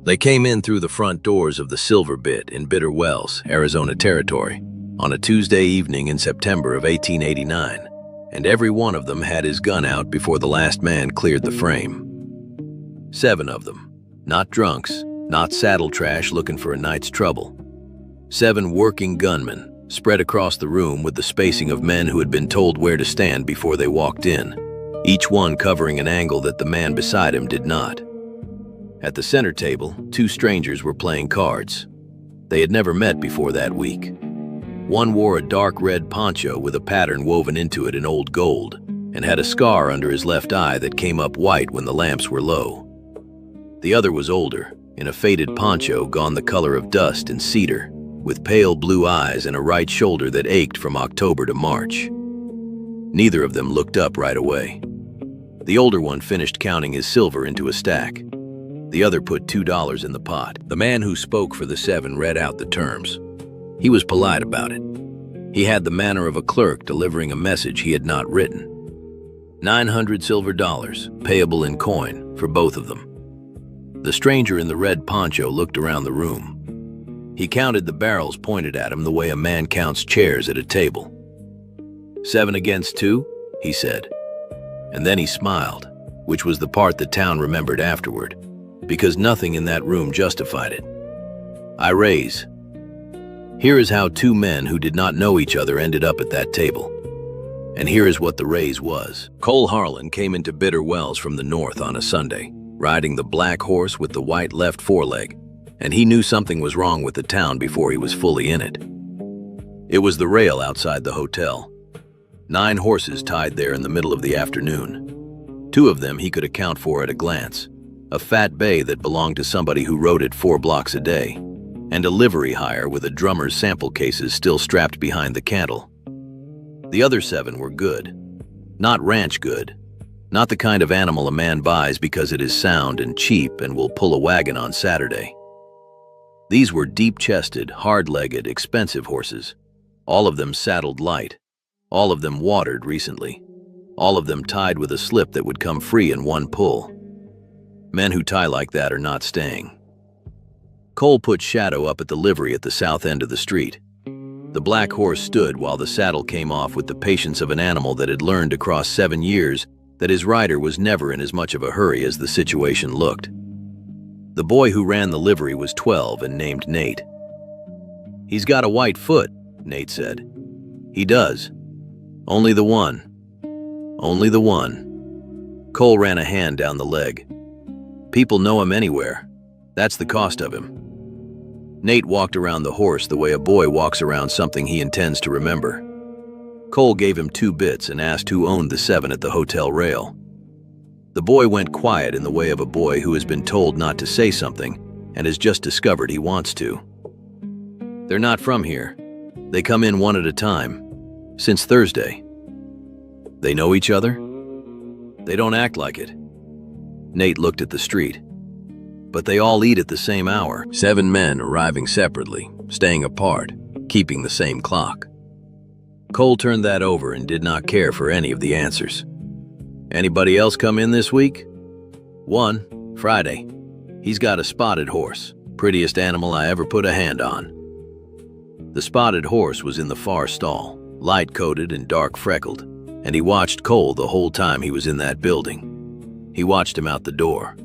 They came in through the front doors of the Silver Bit in Bitter Wells, Arizona Territory, on a Tuesday evening in September of 1889, and every one of them had his gun out before the last man cleared the frame. 7 of them, not drunks, not saddle trash looking for a night's trouble. 7 working gunmen, spread across the room with the spacing of men who had been told where to stand before they walked in, each one covering an angle that the man beside him did not. At the center table, 2 strangers were playing cards. They had never met before that week. One wore a dark red poncho with a pattern woven into it in old gold, and had a scar under his left eye that came up white when the lamps were low. The other was older, in a faded poncho gone the color of dust and cedar, with pale blue eyes and a right shoulder that ached from October to March. Neither of them looked up right away. The older one finished counting his silver into a stack. The other put $2 in the pot. The man who spoke for the 7 read out the terms. He was polite about it. He had the manner of a clerk delivering a message he had not written. 900 silver dollars, payable in coin, for both of them. The stranger in the red poncho looked around the room. He counted the barrels pointed at him the way a man counts chairs at a table. 7 against 2, he said. And then he smiled, which was the part the town remembered afterward, because nothing in that room justified it. I raise. Here is how 2 men who did not know each other ended up at that table. And here is what the raise was. Cole Harlan came into Bitter Wells from the north on a Sunday, riding the black horse with the white left foreleg, and he knew something was wrong with the town before he was fully in it. It was the rail outside the hotel. 9 horses tied there in the middle of the afternoon. 2 of them he could account for at a glance. A fat bay that belonged to somebody who rode it 4 blocks a day, and a livery hire with a drummer's sample cases still strapped behind the cantle. The other 7 were good. Not ranch good. Not the kind of animal a man buys because it is sound and cheap and will pull a wagon on Saturday. These were deep-chested, hard-legged, expensive horses. All of them saddled light. All of them watered recently. All of them tied with a slip that would come free in one pull. Men who tie like that are not staying. Cole put Shadow up at the livery at the south end of the street. The black horse stood while the saddle came off with the patience of an animal that had learned across 7 years that his rider was never in as much of a hurry as the situation looked. The boy who ran the livery was 12 and named Nate. "He's got a white foot," Nate said. "He does. Only the one. Only the one." Cole ran a hand down the leg. "People know him anywhere. That's the cost of him." Nate walked around the horse the way a boy walks around something he intends to remember. Cole gave him 2 bits and asked who owned the 7 at the hotel rail. The boy went quiet in the way of a boy who has been told not to say something and has just discovered he wants to. "They're not from here. They come in one at a time. Since Thursday." "They know each other?" "They don't act like it." Nate looked at the street. "But they all eat at the same hour." 7 men arriving separately, staying apart, keeping the same clock. Cole turned that over and did not care for any of the answers. "Anybody else come in this week?" "One, Friday. He's got a spotted horse. Prettiest animal I ever put a hand on." The spotted horse was in the far stall, light-coated and dark-freckled, and he watched Cole the whole time he was in that building. He watched him out the door.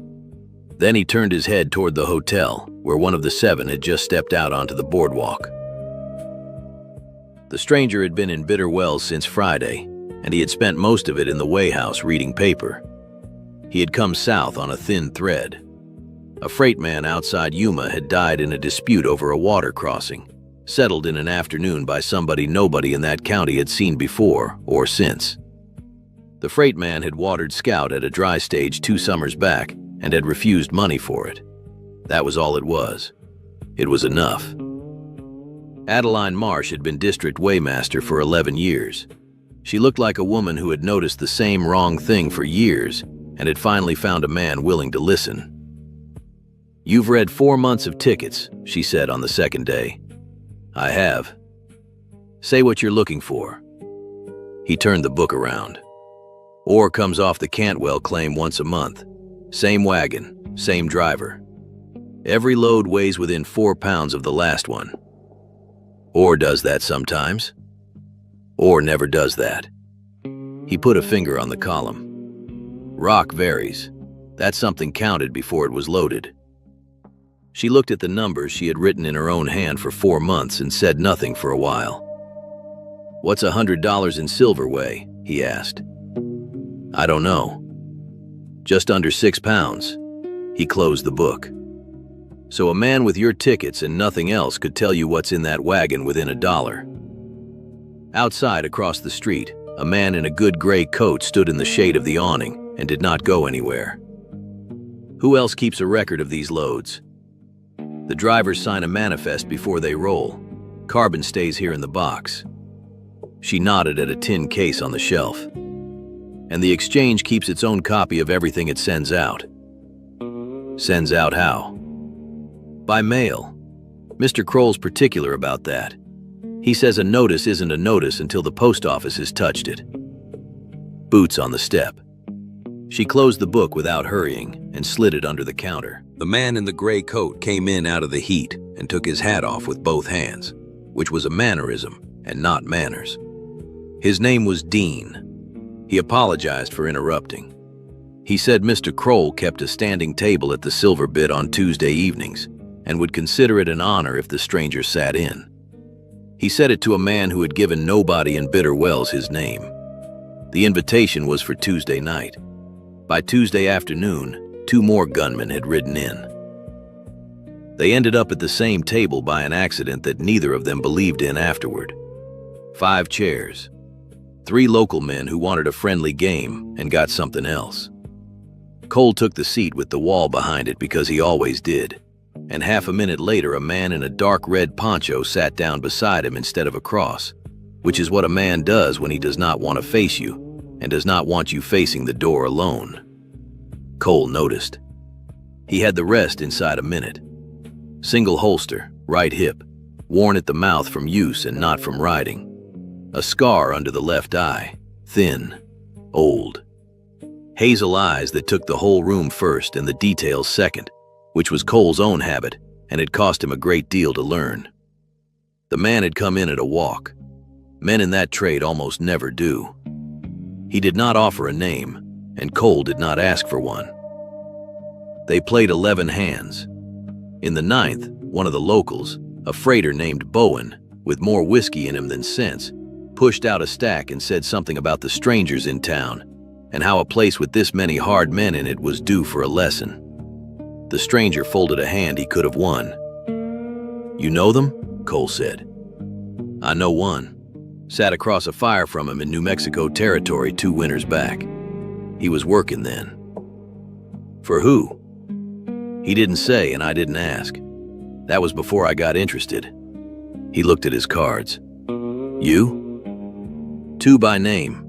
Then he turned his head toward the hotel, where one of the 7 had just stepped out onto the boardwalk. The stranger had been in Bitter Wells since Friday, and he had spent most of it in the weigh house reading paper. He had come south on a thin thread. A freight man outside Yuma had died in a dispute over a water crossing, settled in an afternoon by somebody nobody in that county had seen before or since. The freight man had watered Scout at a dry stage 2 summers back and had refused money for it. That was all it was. It was enough. Adeline Marsh had been district weighmaster for 11 years. She looked like a woman who had noticed the same wrong thing for years and had finally found a man willing to listen. "You've read 4 months of tickets," she said on the second day. "I have." "Say what you're looking for." He turned the book around. "Ore comes off the Cantwell claim once a month. Same wagon, same driver. Every load weighs within 4 pounds of the last one. Or does that sometimes. Or never does that. He put a finger on the column. Rock varies. That's something counted before it was loaded. She looked at the numbers she had written in her own hand for 4 months and said nothing for a while. "What's $100 in silver weigh?" he asked. "I don't know." "Just under 6 pounds. He closed the book. "So a man with your tickets and nothing else could tell you what's in that wagon within $1. Outside, across the street, a man in a good gray coat stood in the shade of the awning and did not go anywhere. "Who else keeps a record of these loads?" "The drivers sign a manifest before they roll. Carbon stays here in the box." She nodded at a tin case on the shelf. "And the exchange keeps its own copy of everything it sends out." "Sends out how?" "By mail. Mr. Kroll's particular about that. He says a notice isn't a notice until the post office has touched it." Boots on the step. She closed the book without hurrying and slid it under the counter. The man in the gray coat came in out of the heat and took his hat off with both hands, which was a mannerism and not manners. His name was Dean. He apologized for interrupting. He said Mr. Kroll kept a standing table at the Silver Bit on Tuesday evenings and would consider it an honor if the stranger sat in. He said it to a man who had given nobody in Bitter Wells his name. The invitation was for Tuesday night. By Tuesday afternoon, 2 more gunmen had ridden in. They ended up at the same table by an accident that neither of them believed in afterward. 5 chairs. 3 local men who wanted a friendly game and got something else. Cole took the seat with the wall behind it because he always did, and half a minute later a man in a dark red poncho sat down beside him instead of across, which is what a man does when he does not want to face you and does not want you facing the door alone. Cole noticed. He had the rest inside a minute. Single holster, right hip, worn at the mouth from use and not from riding. A scar under the left eye, thin, old. Hazel eyes that took the whole room first and the details second, which was Cole's own habit and had cost him a great deal to learn. The man had come in at a walk. Men in that trade almost never do. He did not offer a name, and Cole did not ask for one. They played 11 hands. In the 9th, one of the locals, a freighter named Bowen, with more whiskey in him than sense, pushed out a stack and said something about the strangers in town and how a place with this many hard men in it was due for a lesson. The stranger folded a hand he could have won. "You know them?" Cole said. "I know one. Sat across a fire from him in New Mexico territory 2 winters back. He was working then." "For who?" "He didn't say and I didn't ask. That was before I got interested." He looked at his cards. "You?" "2 by name.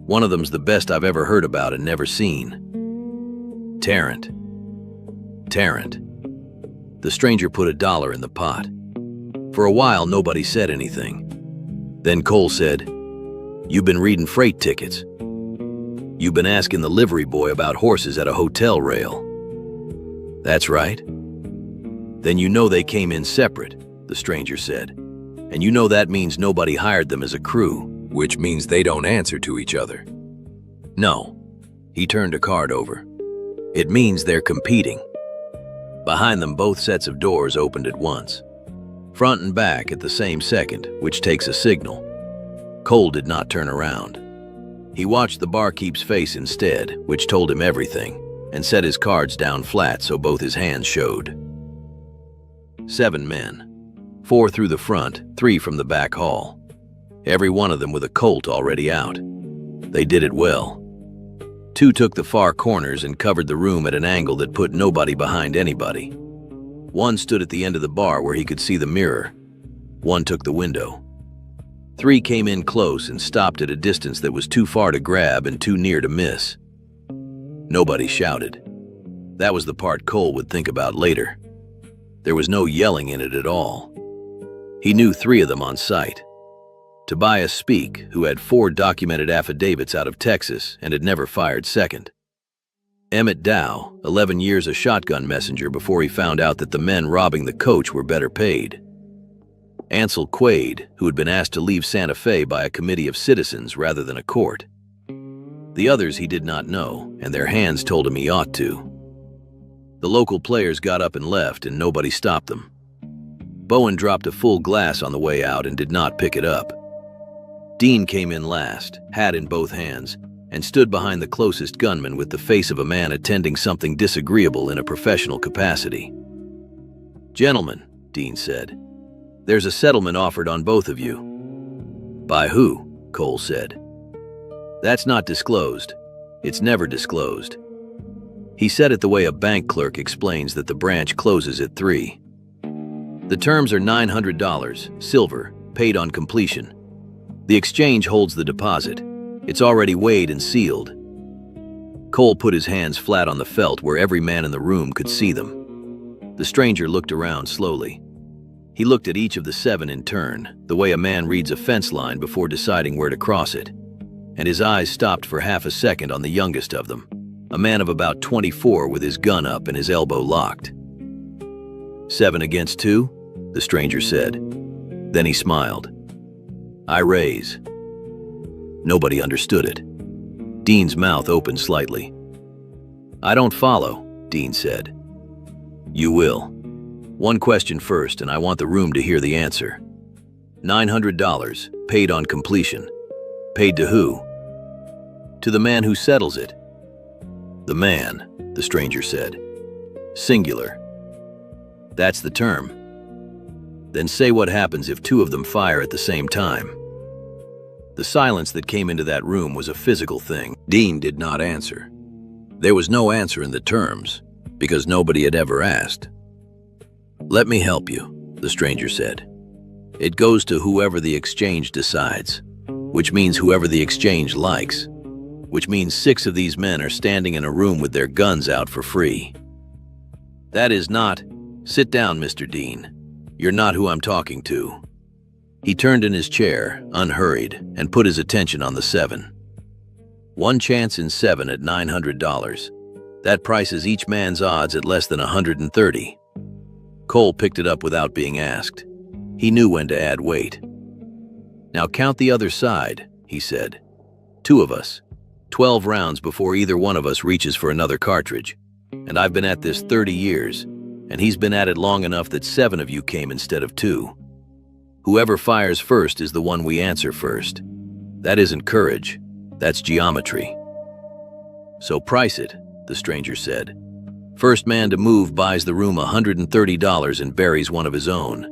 One of them's the best I've ever heard about and never seen." "Tarrant." "Tarrant." The stranger put $1 in the pot. For a while, nobody said anything. Then Cole said, "You've been reading freight tickets. You've been asking the livery boy about horses at a hotel rail." "That's right." "Then you know they came in separate," the stranger said. "And you know that means nobody hired them as a crew, which means they don't answer to each other." "No." He turned a card over. "It means they're competing." Behind them, both sets of doors opened at once, front and back at the same second, which takes a signal. Cole did not turn around. He watched the barkeep's face instead, which told him everything, and set his cards down flat so both his hands showed. 7 men. 4 through the front, 3 from the back hall. Every one of them with a Colt already out. They did it well. 2 took the far corners and covered the room at an angle that put nobody behind anybody. 1 stood at the end of the bar where he could see the mirror. 1 took the window. 3 came in close and stopped at a distance that was too far to grab and too near to miss. Nobody shouted. That was the part Cole would think about later. There was no yelling in it at all. He knew 3 of them on sight. Tobias Speak, who had 4 documented affidavits out of Texas and had never fired second. Emmett Dow, 11 years a shotgun messenger before he found out that the men robbing the coach were better paid. Ansel Quaid, who had been asked to leave Santa Fe by a committee of citizens rather than a court. The others he did not know, and their hands told him he ought to. The local players got up and left, and nobody stopped them. Bowen dropped a full glass on the way out and did not pick it up. Dean came in last, hat in both hands, and stood behind the closest gunman with the face of a man attending something disagreeable in a professional capacity. "Gentlemen," Dean said, "there's a settlement offered on both of you." "By who?" Cole said. "That's not disclosed. It's never disclosed." He said it the way a bank clerk explains that the branch closes at 3. "The terms are $900, silver, paid on completion. The exchange holds the deposit. It's already weighed and sealed." Cole put his hands flat on the felt where every man in the room could see them. The stranger looked around slowly. He looked at each of the 7 in turn, the way a man reads a fence line before deciding where to cross it. And his eyes stopped for half a second on the youngest of them, a man of about 24 with his gun up and his elbow locked. "7 against 2, the stranger said. Then he smiled. "I raise." Nobody understood it. Dean's mouth opened slightly. "I don't follow," Dean said. "You will. One question first, and I want the room to hear the answer. $900, paid on completion. Paid to who?" "To the man who settles it." "The man," the stranger said. "Singular." "That's the term." "Then say what happens if 2 of them fire at the same time." The silence that came into that room was a physical thing. Dean did not answer. There was no answer in the terms, because nobody had ever asked. "Let me help you," the stranger said. "It goes to whoever the exchange decides, which means whoever the exchange likes, which means 6 of these men are standing in a room with their guns out for free. That is not— Sit down, Mr. Dean. You're not who I'm talking to." He turned in his chair, unhurried, and put his attention on the 7. 1 chance in 7 at $900. That prices each man's odds at less than 130. Cole picked it up without being asked. He knew when to add weight. "Now count the other side," he said. 2 of us. 12 rounds before either one of us reaches for another cartridge. And I've been at this 30 years, and he's been at it long enough that 7 of you came instead of 2. Whoever fires first is the one we answer first. That isn't courage, that's geometry. "So price it," the stranger said. "First man to move buys the room $130 and buries one of his own.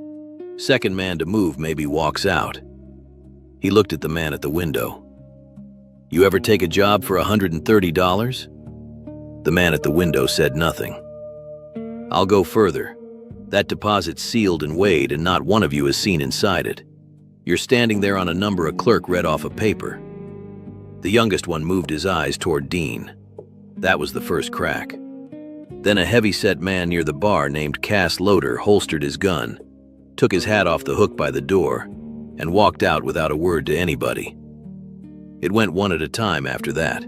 Second man to move maybe walks out." He looked at the man at the window. "You ever take a job for $130? The man at the window said nothing. "I'll go further. That deposit's sealed and weighed, and not one of you has seen inside it. You're standing there on a number a clerk read off a paper." The youngest one moved his eyes toward Dean. That was the first crack. Then a heavy-set man near the bar named Cass Loader holstered his gun, took his hat off the hook by the door, and walked out without a word to anybody. It went one at a time after that.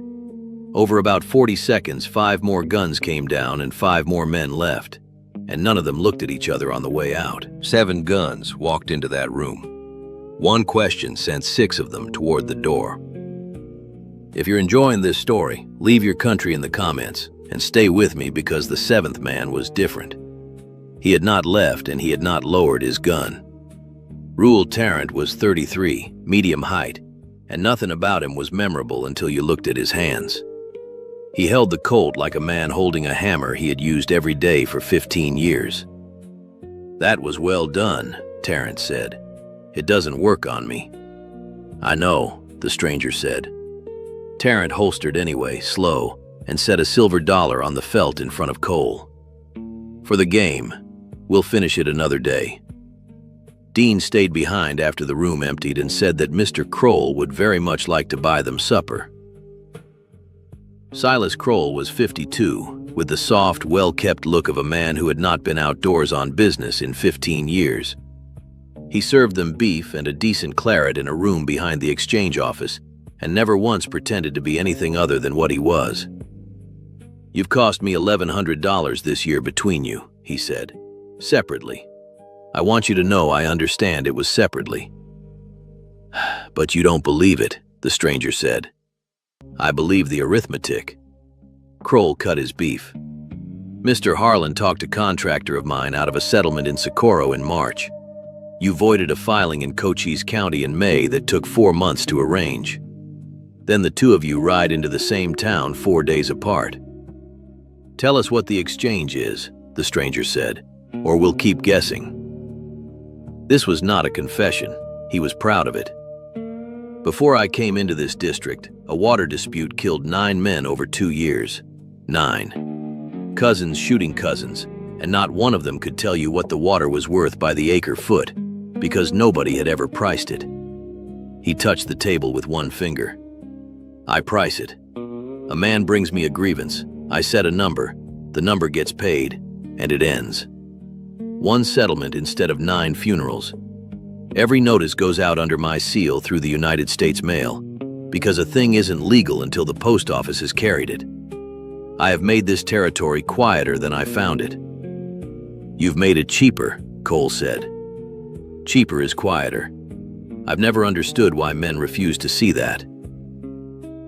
Over about 40 seconds, 5 more guns came down and 5 more men left, and none of them looked at each other on the way out. 7 guns walked into that room. One question sent 6 of them toward the door. If you're enjoying this story, leave your country in the comments, and stay with me because the 7th man was different. He had not left and he had not lowered his gun. Rule Tarrant was 33, medium height, and nothing about him was memorable until you looked at his hands. He held the Colt like a man holding a hammer he had used every day for 15 years. "That was well done," Tarrant said. "It doesn't work on me." "I know," the stranger said. Tarrant holstered anyway, slow, and set a silver dollar on the felt in front of Cole. "For the game. We'll finish it another day." Dean stayed behind after the room emptied and said that Mr. Kroll would very much like to buy them supper. Silas Kroll was 52, with the soft, well-kept look of a man who had not been outdoors on business in 15 years. He served them beef and a decent claret in a room behind the exchange office, and never once pretended to be anything other than what he was. "You've cost me $1,100 this year between you," he said. "Separately. I want you to know I understand it was separately." "But you don't believe it," the stranger said. "I believe the arithmetic." Kroll cut his beef. "Mr. Harlan talked a contractor of mine out of a settlement in Socorro in March. You voided a filing in Cochise County in May that took 4 months to arrange. Then the two of you ride into the same town 4 days apart. Tell us what the exchange is," the stranger said, "or we'll keep guessing." This was not a confession. He was proud of it. "Before I came into this district, a water dispute killed 9 men over 2 years. 9. Cousins shooting cousins, and not one of them could tell you what the water was worth by the acre foot, because nobody had ever priced it." He touched the table with one finger. "I price it. A man brings me a grievance. I set a number, the number gets paid, and it ends. 1 settlement instead of 9 funerals. Every notice goes out under my seal through the United States mail, because a thing isn't legal until the post office has carried it. I have made this territory quieter than I found it." "You've made it cheaper," Cole said. "Cheaper is quieter. I've never understood why men refuse to see that."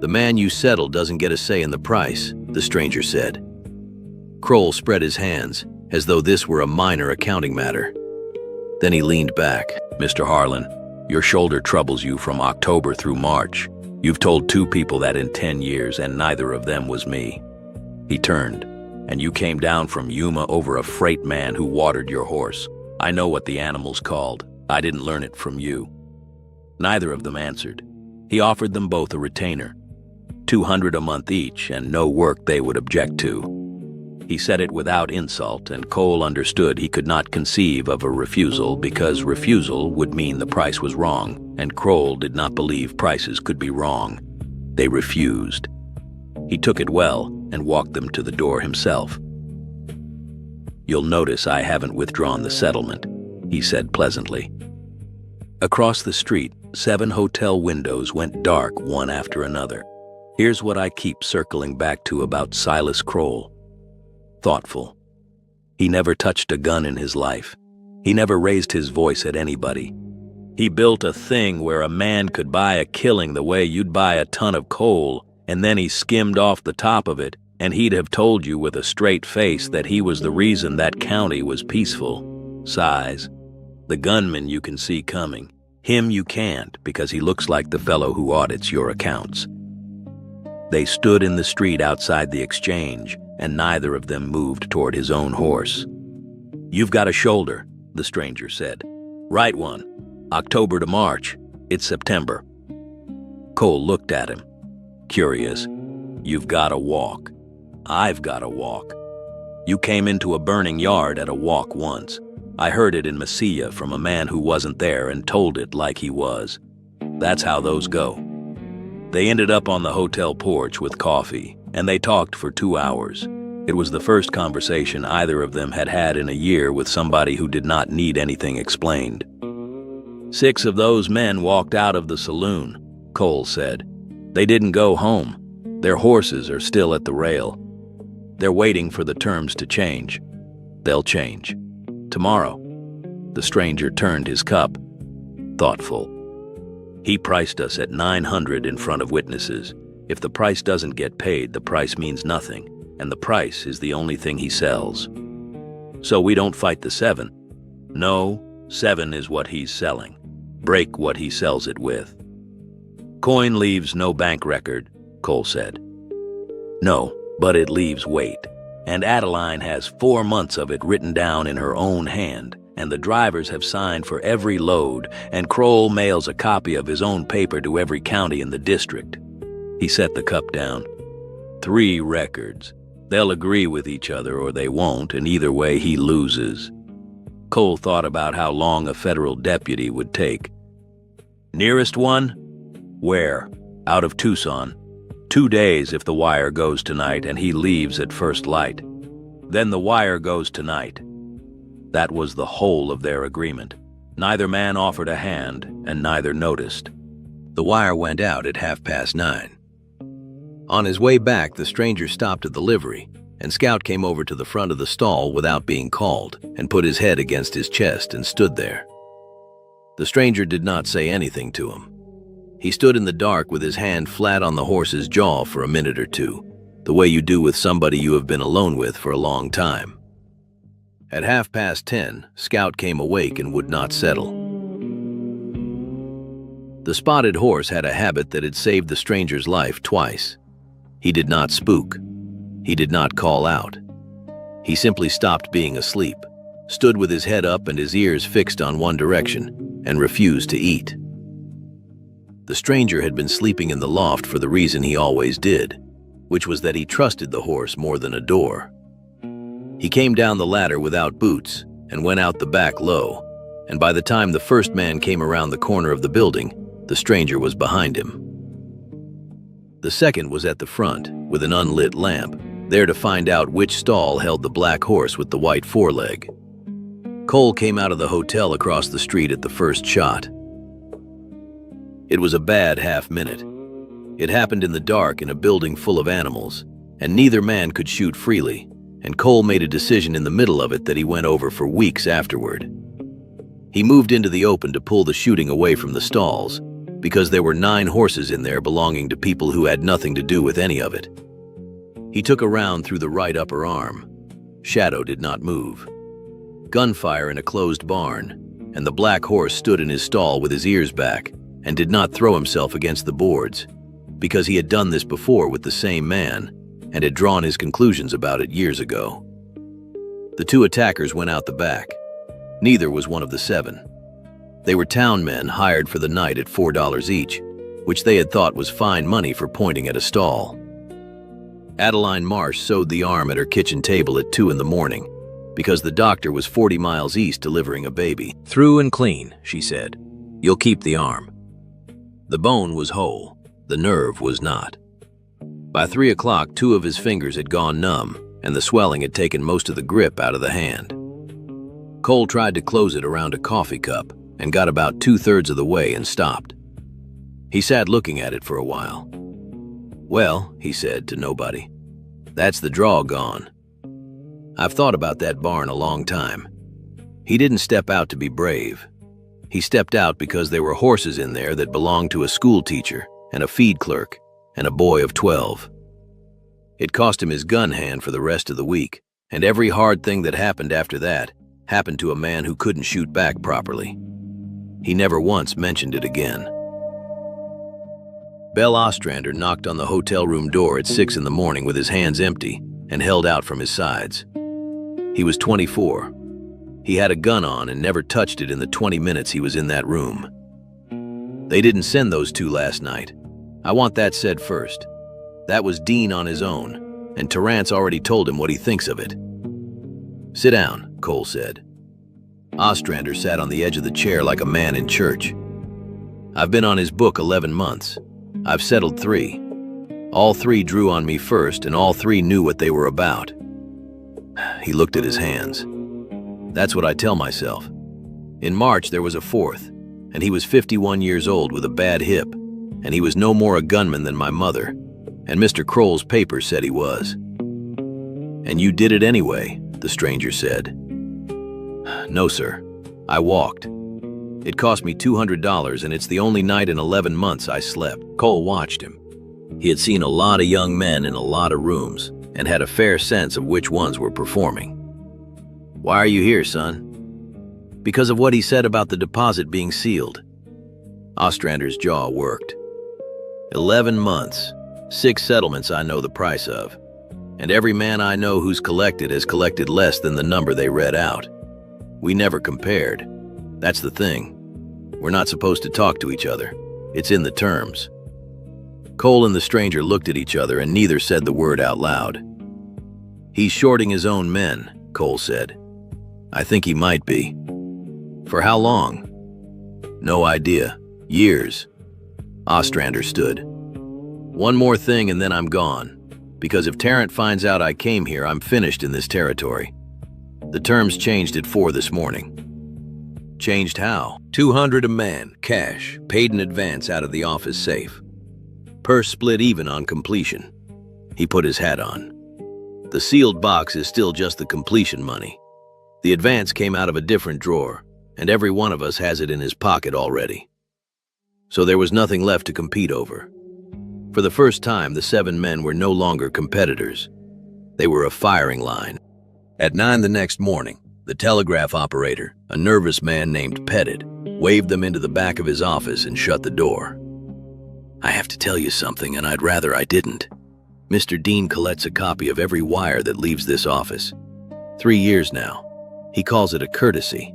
"The man you settle doesn't get a say in the price," the stranger said. Kroll spread his hands, as though this were a minor accounting matter. Then he leaned back. "Mr. Harlan, your shoulder troubles you from October through March. You've told 2 people that in 10 years, and neither of them was me." He turned. "And you came down from Yuma over a freight man who watered your horse. I know what the animal's called. I didn't learn it from you." Neither of them answered. He offered them both a retainer, $200 a month each, and no work they would object to. He said it without insult, and Cole understood he could not conceive of a refusal because refusal would mean the price was wrong, and Kroll did not believe prices could be wrong. They refused. He took it well and walked them to the door himself. "You'll notice I haven't withdrawn the settlement," he said pleasantly. Across the street, 7 hotel windows went dark one after another. Here's what I keep circling back to about Silas Kroll. Thoughtful. He never touched a gun in his life. He never raised his voice at anybody. He built a thing where a man could buy a killing the way you'd buy a ton of coal, and then he skimmed off the top of it, and he'd have told you with a straight face that he was the reason that county was peaceful. Size. The gunman you can see coming. Him you can't, because he looks like the fellow who audits your accounts. They stood in the street outside the exchange, and neither of them moved toward his own horse. "You've got a shoulder," the stranger said. "Right one. October to March. It's September." Cole looked at him. Curious. "You've got a walk. I've got a walk. You came into a burning yard at a walk once. I heard it in Mesilla from a man who wasn't there and told it like he was. That's how those go." They ended up on the hotel porch with coffee, and they talked for 2 hours. It was the first conversation either of them had had in a year with somebody who did not need anything explained. 6 of those men walked out of the saloon, Cole said. They didn't go home. Their horses are still at the rail. They're waiting for the terms to change. They'll change. Tomorrow. The stranger turned his cup. Thoughtful. "He priced us at $900 in front of witnesses. If the price doesn't get paid, the price means nothing, and the price is the only thing he sells. So we don't fight the 7. No, 7 is what he's selling. Break what he sells it with." "Coin leaves no bank record," Cole said. "No, but it leaves weight. And Adeline has 4 months of it written down in her own hand, and the drivers have signed for every load, and Kroll mails a copy of his own paper to every county in the district." He set the cup down. 3 records. They'll agree with each other or they won't, and either way he loses. Cole thought about how long a federal deputy would take. "Nearest one? Where?" "Out of Tucson. 2 days if the wire goes tonight and he leaves at first light. Then the wire goes tonight." That was the whole of their agreement. Neither man offered a hand, and neither noticed. The wire went out at 9:30. On his way back, the stranger stopped at the livery. and Scout came over to the front of the stall without being called and put his head against his chest and stood there. The stranger did not say anything to him. He stood in the dark with his hand flat on the horse's jaw for a minute or two, the way you do with somebody you have been alone with for a long time. At 10:30, Scout came awake and would not settle. The spotted horse had a habit that had saved the stranger's life twice. He did not spook. He did not call out. He simply stopped being asleep, stood with his head up and his ears fixed on one direction, and refused to eat. The stranger had been sleeping in the loft for the reason he always did, which was that he trusted the horse more than a door. He came down the ladder without boots and went out the back low, and by the time the first man came around the corner of the building, the stranger was behind him. The second was at the front, with an unlit lamp, there to find out which stall held the black horse with the white foreleg. Cole came out of the hotel across the street at the first shot. It was a bad half-minute. It happened in the dark in a building full of animals, and neither man could shoot freely, and Cole made a decision in the middle of it that he went over for weeks afterward. He moved into the open to pull the shooting away from the stalls, because there were 9 horses in there belonging to people who had nothing to do with any of it. He took a round through the right upper arm. Shadow did not move. Gunfire in a closed barn, and the black horse stood in his stall with his ears back and did not throw himself against the boards, because he had done this before with the same man and had drawn his conclusions about it years ago. The 2 attackers went out the back. Neither was one of the 7. They were town men hired for the night at $4 each, which they had thought was fine money for pointing at a stall. Adeline Marsh sewed the arm at her kitchen table at 2 in the morning, because the doctor was 40 miles east delivering a baby. "Through and clean," she said. "You'll keep the arm." The bone was whole, the nerve was not. By 3 o'clock, 2 of his fingers had gone numb, and the swelling had taken most of the grip out of the hand. Cole tried to close it around a coffee cup and got about 2/3 of the way and stopped. He sat looking at it for a while. "Well," he said to nobody, "that's the draw gone. I've thought about that barn a long time." He didn't step out to be brave. He stepped out because there were horses in there that belonged to a school teacher and a feed clerk and a boy of 12. It cost him his gun hand for the rest of the week, and every hard thing that happened after that happened to a man who couldn't shoot back properly. He never once mentioned it again. Bell Ostrander knocked on the hotel room door at 6 in the morning with his hands empty and held out from his sides. He was 24. He had a gun on and never touched it in the 20 minutes he was in that room. They didn't send those 2 last night. I want that said first. That was Dean on his own, and Terrance already told him what he thinks of it. "Sit down," Cole said. Ostrander sat on the edge of the chair like a man in church. "I've been on his book 11 months. I've settled 3. All 3 drew on me first, and all 3 knew what they were about." He looked at his hands. "That's what I tell myself. In March there was a 4th, and he was 51 years old with a bad hip, and he was no more a gunman than my mother, and Mr. Kroll's paper said he was." "And you did it anyway," the stranger said. "No, sir. I walked. It cost me $200, and it's the only night in 11 months I slept." Cole watched him. He had seen a lot of young men in a lot of rooms and had a fair sense of which ones were performing. "Why are you here, son?" "Because of what he said about the deposit being sealed." Ostrander's jaw worked. 11 months, 6 settlements I know the price of, and every man I know who's collected has collected less than the number they read out. We never compared. That's the thing. We're not supposed to talk to each other. It's in the terms. Cole and the stranger looked at each other and neither said the word out loud. "He's shorting his own men," Cole said. "I think he might be." "For how long?" "No idea. Years." Ostrander stood. "One more thing and then I'm gone. Because if Tarrant finds out I came here, I'm finished in this territory. The terms changed at 4 this morning." "Changed how?" $200 a man, cash, paid in advance out of the office safe. Purse split even on completion. He put his hat on. The sealed box is still just the completion money. The advance came out of a different drawer, and every one of us has it in his pocket already. So there was nothing left to compete over. For the first time, the 7 men were no longer competitors. They were a firing line. At 9 the next morning, the telegraph operator, a nervous man named Pettit, waved them into the back of his office and shut the door. "I have to tell you something, and I'd rather I didn't. Mr. Dean collects a copy of every wire that leaves this office. 3 years now. He calls it a courtesy."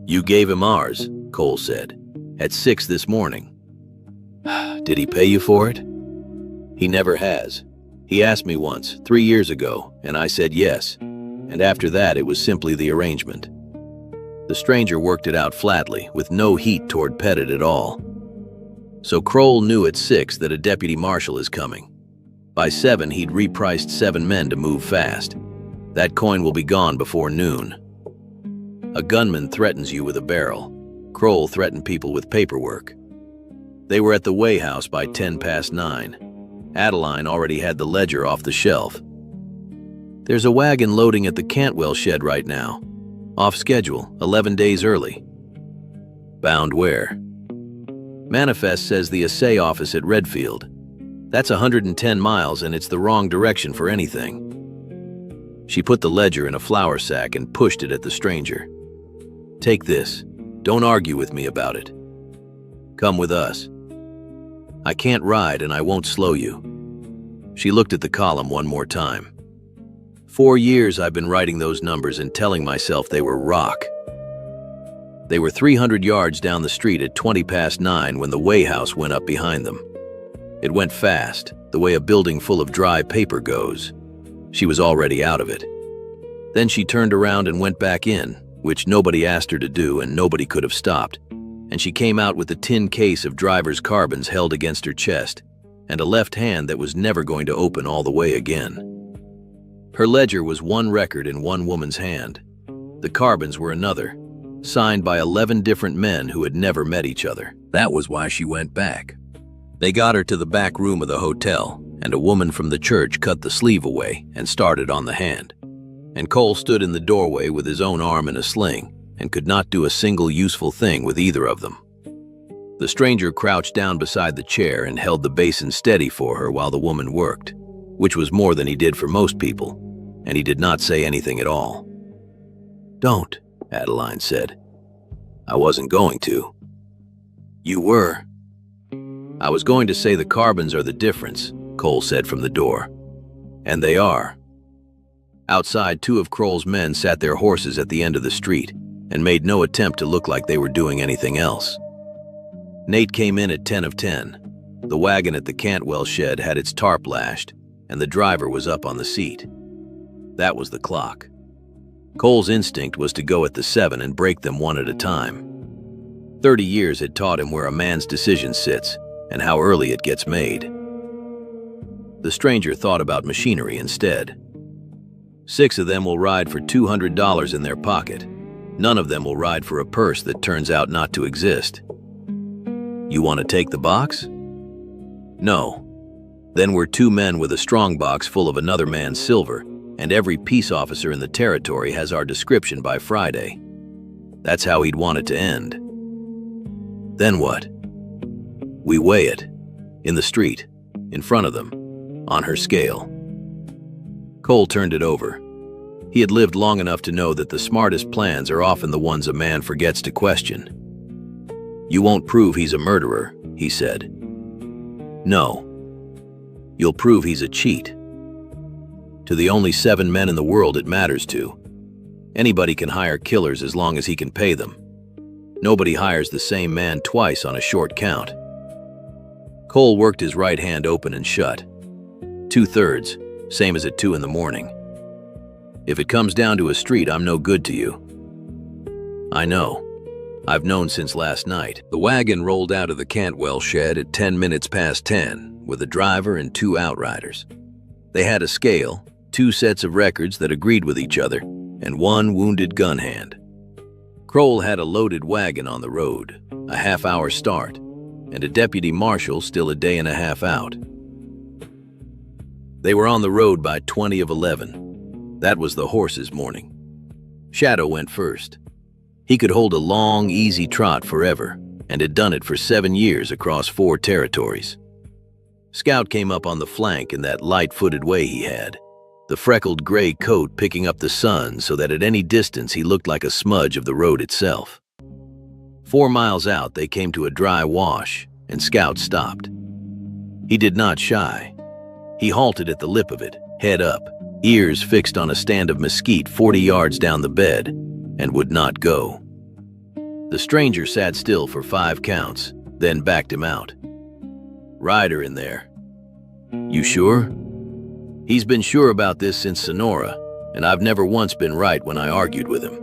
"You gave him ours," Cole said, "at 6 this morning. Did he pay you for it?" "He never has. He asked me once, 3 years ago, and I said yes, and after that it was simply the arrangement." The stranger worked it out flatly, with no heat toward Pettit at all. "So Kroll knew at 6 that a deputy marshal is coming. By 7 he'd repriced 7 men to move fast. That coin will be gone before noon. A gunman threatens you with a barrel. Kroll threatened people with paperwork. They were at the weigh house by 10 past 9. Adeline already had the ledger off the shelf. There's a wagon loading at the Cantwell shed right now. Off schedule, 11 days early." "Bound where?" "Manifest says the assay office at Redfield. That's 110 miles and it's the wrong direction for anything." She put the ledger in a flour sack and pushed it at the stranger. "Take this. Don't argue with me about it. Come with us." "I can't ride and I won't slow you." She looked at the column one more time. 4 years I've been writing those numbers and telling myself they were rock. They were 300 yards down the street at 20 past 9 when the weigh house went up behind them. It went fast, the way a building full of dry paper goes. She was already out of it. Then she turned around and went back in, which nobody asked her to do and nobody could have stopped, and she came out with a tin case of driver's carbons held against her chest, and a left hand that was never going to open all the way again. Her ledger was one record in one woman's hand. The carbons were another, signed by 11 different men who had never met each other. That was why she went back. They got her to the back room of the hotel, and a woman from the church cut the sleeve away and started on the hand. And Cole stood in the doorway with his own arm in a sling and could not do a single useful thing with either of them. The stranger crouched down beside the chair and held the basin steady for her while the woman worked, which was more than he did for most people, and he did not say anything at all. "Don't," Adeline said. "I wasn't going to." "You were." "I was going to say the carbons are the difference," Cole said from the door. "And they are." Outside, 2 of Kroll's men sat their horses at the end of the street and made no attempt to look like they were doing anything else. Nate came in at 10 of 10. The wagon at the Cantwell shed had its tarp lashed, and the driver was up on the seat. That was the clock. Cole's instinct was to go at the 7 and break them one at a time. 30 years had taught him where a man's decision sits and how early it gets made. The stranger thought about machinery instead. 6 of them will ride for $200 in their pocket. None of them will ride for a purse that turns out not to exist. "You want to take the box?" "No." Then we're 2 men with a strong box full of another man's silver, and every peace officer in the territory has our description by Friday. That's how he'd want it to end. Then what? We weigh it, in the street, in front of them, on her scale. Cole turned it over. He had lived long enough to know that the smartest plans are often the ones a man forgets to question. "You won't prove he's a murderer," he said. "No. You'll prove he's a cheat. To the only 7 men in the world it matters to. Anybody can hire killers as long as he can pay them. Nobody hires the same man twice on a short count." Cole worked his right hand open and shut. 2/3, same as at 2 in the morning. "If it comes down to a street, I'm no good to you." "I know. I've known since last night." The wagon rolled out of the Cantwell shed at 10 minutes past 10 with a driver and 2 outriders. They had a scale, 2 sets of records that agreed with each other, and 1 wounded gun hand. Kroll had a loaded wagon on the road, a half-hour start, and a deputy marshal still a day and a half out. They were on the road by 20 of 11. That was the horse's morning. Shadow went first. He could hold a long, easy trot forever, and had done it for 7 years across 4 territories. Scout came up on the flank in that light-footed way he had, the freckled gray coat picking up the sun so that at any distance he looked like a smudge of the road itself. 4 miles out, they came to a dry wash, and Scout stopped. He did not shy. He halted at the lip of it, head up, ears fixed on a stand of mesquite 40 yards down the bed, and would not go. The stranger sat still for 5 counts, then backed him out. "Rider in there." "You sure?" "He's been sure about this since Sonora, and I've never once been right when I argued with him."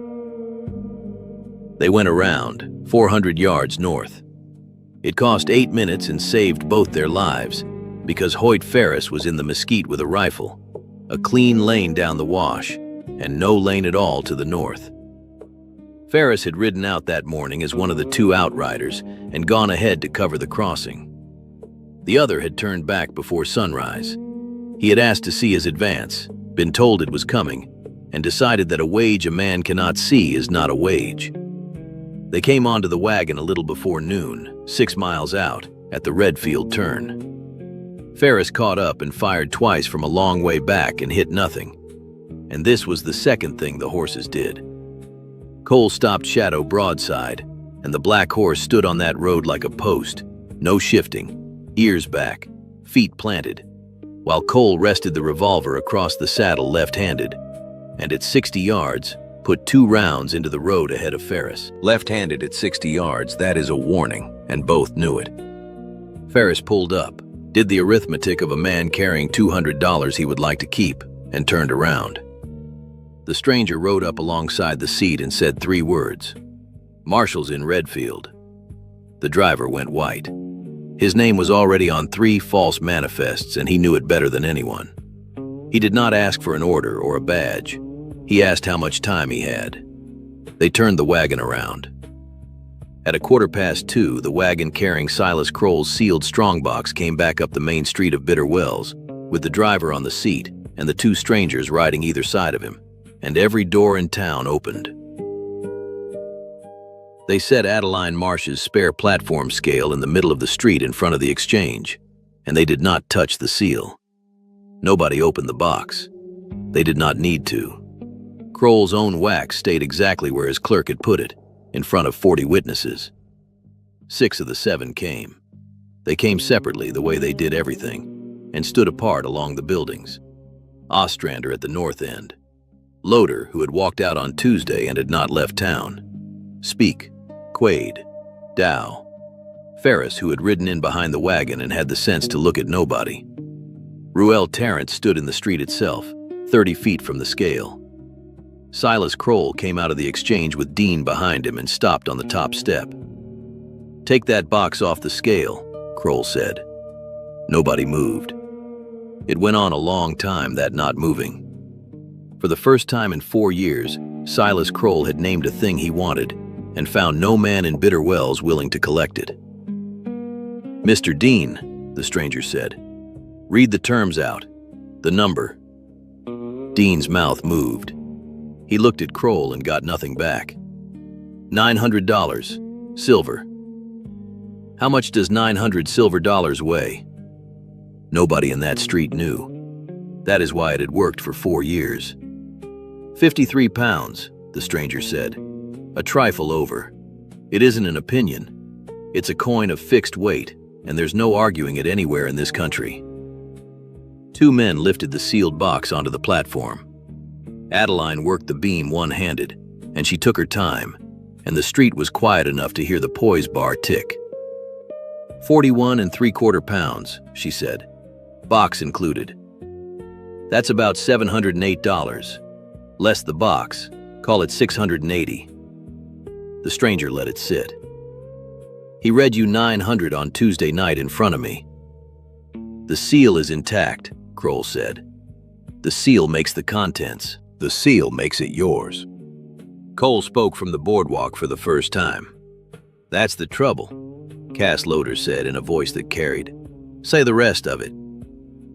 They went around, 400 yards north. It cost 8 minutes and saved both their lives, because Hoyt Ferris was in the mesquite with a rifle, a clean lane down the wash, and no lane at all to the north. Ferris had ridden out that morning as one of the 2 outriders and gone ahead to cover the crossing. The other had turned back before sunrise. He had asked to see his advance, been told it was coming, and decided that a wage a man cannot see is not a wage. They came onto the wagon a little before noon, 6 miles out, at the Redfield turn. Ferris caught up and fired twice from a long way back and hit nothing. And this was the second thing the horses did. Cole stopped Shadow broadside, and the black horse stood on that road like a post, no shifting, ears back, feet planted, while Cole rested the revolver across the saddle left-handed, and at 60 yards, put 2 rounds into the road ahead of Ferris. Left-handed at 60 yards, that is a warning, and both knew it. Ferris pulled up, did the arithmetic of a man carrying $200 he would like to keep, and turned around. The stranger rode up alongside the seat and said 3 words. "Marshall's in Redfield." The driver went white. His name was already on 3 false manifests, and he knew it better than anyone. He did not ask for an order or a badge. He asked how much time he had. They turned the wagon around. At 2:15, the wagon carrying Silas Kroll's sealed strongbox came back up the main street of Bitter Wells, with the driver on the seat and the 2 strangers riding either side of him, and every door in town opened. They set Adeline Marsh's spare platform scale in the middle of the street in front of the exchange, and they did not touch the seal. Nobody opened the box. They did not need to. Kroll's own wax stayed exactly where his clerk had put it, in front of 40 witnesses. 6 of the 7 came. They came separately the way they did everything, and stood apart along the buildings. Ostrander at the north end. Loader, who had walked out on Tuesday and had not left town. Speak, Quaid, Dow. Ferris, who had ridden in behind the wagon and had the sense to look at nobody. Ruel Tarrant stood in the street itself, 30 feet from the scale. Silas Kroll came out of the exchange with Dean behind him and stopped on the top step. "Take that box off the scale," Kroll said. Nobody moved. It went on a long time, that not moving. For the first time in 4 years, Silas Kroll had named a thing he wanted and found no man in Bitter Wells willing to collect it. "Mr. Dean," the stranger said, "read the terms out. The number." Dean's mouth moved. He looked at Kroll and got nothing back. $900, silver. How much does 900 silver dollars weigh? Nobody in that street knew. That is why it had worked for 4 years. 53 pounds, the stranger said. A trifle over. It isn't an opinion. It's a coin of fixed weight, and there's no arguing it anywhere in this country. 2 men lifted the sealed box onto the platform. Adeline worked the beam one-handed, and she took her time, and the street was quiet enough to hear the poise bar tick. 41 3/4 pounds, she said. Box included. That's about $708. Less the box, call it $680. The stranger let it sit. He read you 900 on Tuesday night in front of me. The seal is intact, Kroll said. The seal makes the contents. The seal makes it yours. Cole spoke from the boardwalk for the first time. That's the trouble, Cass Loader said in a voice that carried. Say the rest of it.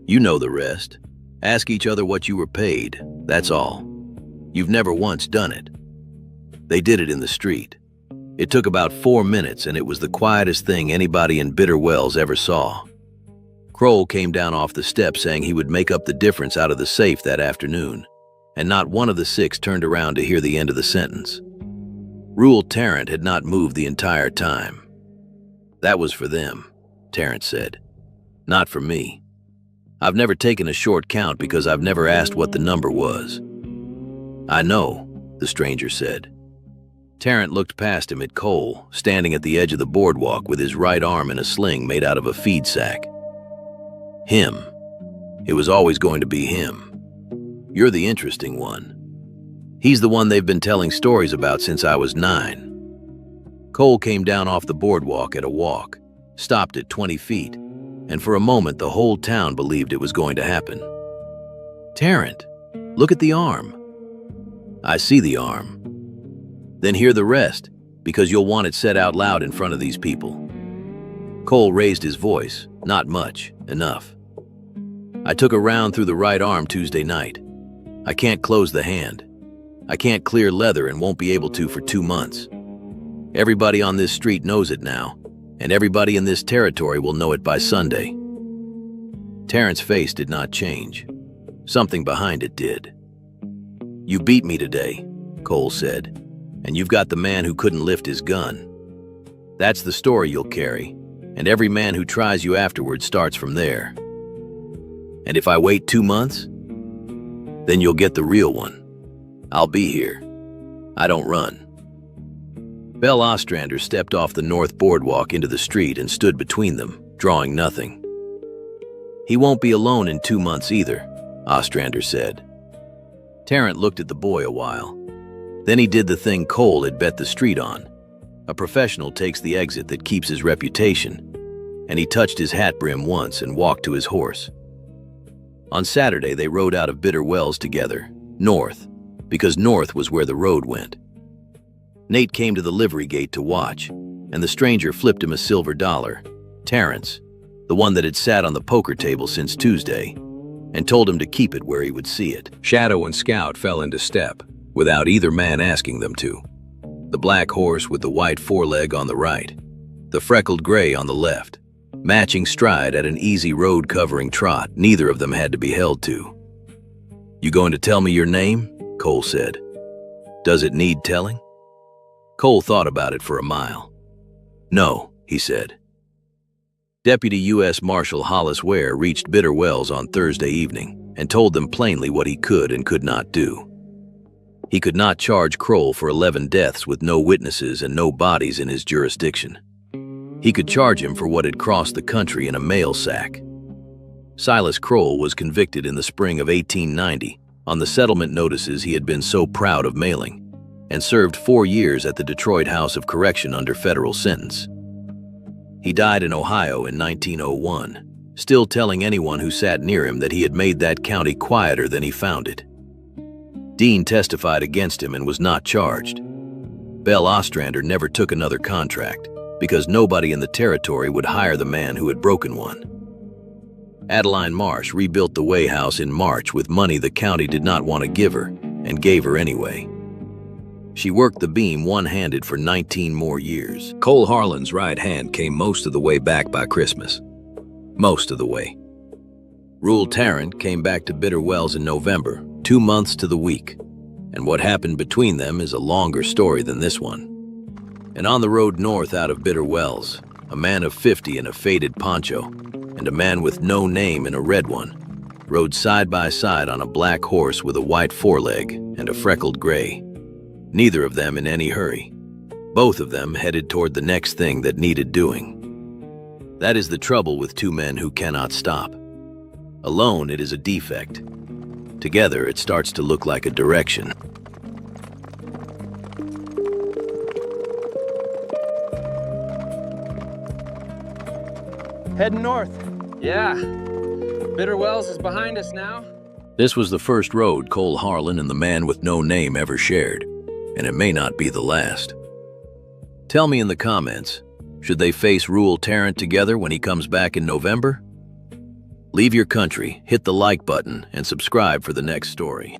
You know the rest. Ask each other what you were paid, that's all. You've never once done it. They did it in the street. It took about 4 minutes, and it was the quietest thing anybody in Bitter Wells ever saw. Kroll came down off the steps saying he would make up the difference out of the safe that afternoon, and not one of the 6 turned around to hear the end of the sentence. Rule Tarrant had not moved the entire time. That was for them, Tarrant said. Not for me. I've never taken a short count because I've never asked what the number was. I know, the stranger said. Tarrant looked past him at Cole, standing at the edge of the boardwalk with his right arm in a sling made out of a feed sack. Him. It was always going to be him. You're the interesting one. He's the one they've been telling stories about since I was 9. Cole came down off the boardwalk at a walk, stopped at 20 feet, and for a moment the whole town believed it was going to happen. Tarrant, look at the arm. I see the arm. Then hear the rest, because you'll want it said out loud in front of these people. Cole raised his voice, not much, enough. I took a round through the right arm Tuesday night. I can't close the hand. I can't clear leather and won't be able to for 2 months. Everybody on this street knows it now, and everybody in this territory will know it by Sunday. Tarrant's face did not change. Something behind it did. You beat me today, Cole said. And you've got the man who couldn't lift his gun. That's the story you'll carry, and every man who tries you afterward starts from there. And if I wait 2 months, then you'll get the real one. I'll be here. I don't run. Belle Ostrander stepped off the north boardwalk into the street and stood between them, drawing nothing. He won't be alone in 2 months either, Ostrander said. Tarrant looked at the boy a while. Then he did the thing Cole had bet the street on. A professional takes the exit that keeps his reputation, and he touched his hat brim once and walked to his horse. On Saturday, they rode out of Bitter Wells together, north, because north was where the road went. Nate came to the livery gate to watch, and the stranger flipped him a silver dollar, Tarrant's, the one that had sat on the poker table since Tuesday, and told him to keep it where he would see it. Shadow and Scout fell into step, without either man asking them to. The black horse with the white foreleg on the right, the freckled gray on the left, matching stride at an easy road-covering trot neither of them had to be held to. You going to tell me your name? Cole said. Does it need telling? Cole thought about it for a mile. No, he said. Deputy U.S. Marshal Hollis Ware reached Bitter Wells on Thursday evening and told them plainly what he could and could not do. He could not charge Kroll for 11 deaths with no witnesses and no bodies in his jurisdiction. He could charge him for what had crossed the country in a mail sack. Silas Kroll was convicted in the spring of 1890 on the settlement notices he had been so proud of mailing, and served 4 years at the Detroit House of Correction under federal sentence. He died in Ohio in 1901, still telling anyone who sat near him that he had made that county quieter than he found it. Dean testified against him and was not charged. Belle Ostrander never took another contract because nobody in the territory would hire the man who had broken one. Adeline Marsh rebuilt the Way House in March with money the county did not want to give her, and gave her anyway. She worked the beam one-handed for 19 more years. Cole Harlan's right hand came most of the way back by Christmas. Most of the way. Rule Tarrant came back to Bitter Wells in November, 2 months to the week, and what happened between them is a longer story than this one. And on the road north out of Bitter Wells, a man of 50 in a faded poncho, and a man with no name in a red one, rode side by side on a black horse with a white foreleg and a freckled gray. Neither of them in any hurry. Both of them headed toward the next thing that needed doing. That is the trouble with two men who cannot stop. Alone, it is a defect. Together, it starts to look like a direction. Heading north. Yeah. Bitter Wells is behind us now. This was the first road Cole Harlan and the man with no name ever shared, and it may not be the last. Tell me in the comments, should they face Rule Tarrant together when he comes back in November? Leave your country, hit the like button, and subscribe for the next story.